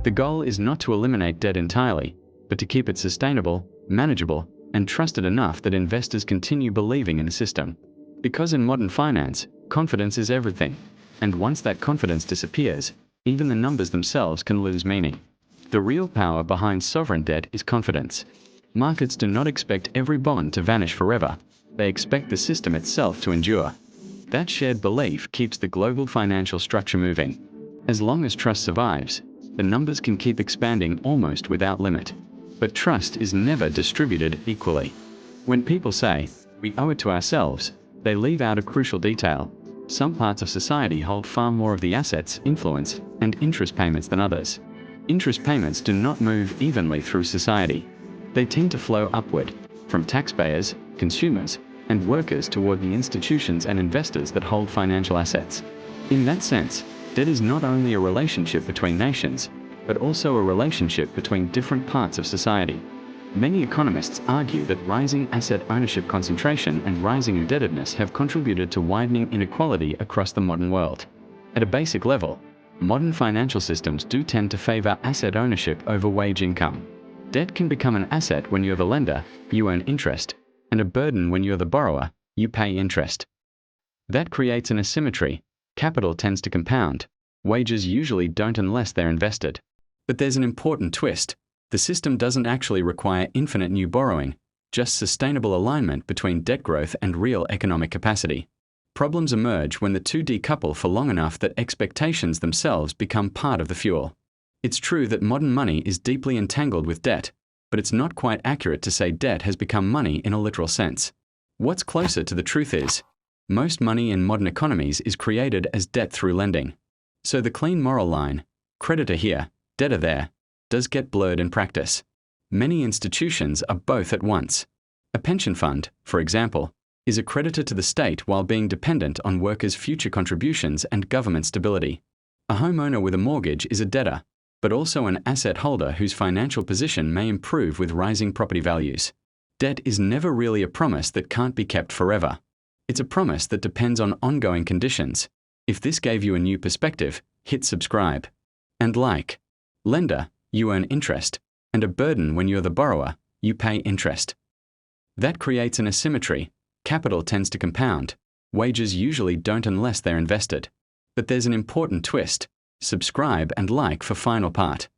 The goal is not to eliminate debt entirely, but to keep it sustainable, manageable, and trusted enough that investors continue believing in the system. Because in modern finance, confidence is everything, and once that confidence disappears, even the numbers themselves can lose meaning. The real power behind sovereign debt is confidence. Markets do not expect every bond to vanish forever. They expect the system itself to endure. That shared belief keeps the global financial structure moving. As long as trust survives, the numbers can keep expanding almost without limit. But trust is never distributed equally. When people say, "We owe it to ourselves," they leave out a crucial detail. Some parts of society hold far more of the assets, influence, and interest payments than others. Interest payments do not move evenly through society. They tend to flow upward, from taxpayers, consumers, and workers toward the institutions and investors that hold financial assets. In that sense, debt is not only a relationship between nations, but also a relationship between different parts of society. Many economists argue that rising asset ownership concentration and rising indebtedness have contributed to widening inequality across the modern world. At a basic level, modern financial systems do tend to favor asset ownership over wage income. Debt can become an asset when you're the lender, you earn interest, and a burden when you're the borrower, you pay interest. That creates an asymmetry. Capital tends to compound. Wages usually don't unless they're invested. But there's an important twist. The system doesn't actually require infinite new borrowing, just sustainable alignment between debt growth and real economic capacity. Problems emerge when the two decouple for long enough that expectations themselves become part of the fuel. It's true that modern money is deeply entangled with debt, but it's not quite accurate to say debt has become money in a literal sense. What's closer to the truth is, most money in modern economies is created as debt through lending. So the clean moral line, creditor here, debtor there, does get blurred in practice. Many institutions are both at once. A pension fund, for example, is a creditor to the state while being dependent on workers' future contributions and government stability. A homeowner with a mortgage is a debtor, but also an asset holder whose financial position may improve with rising property values. Debt is never really a promise that can't be kept forever. It's a promise that depends on ongoing conditions. If this gave you a new perspective, hit subscribe. And like. Lender, you earn interest, and a burden when you're the borrower, you pay interest. That creates an asymmetry. Capital tends to compound. Wages usually don't unless they're invested. But there's an important twist. Subscribe and like for final part.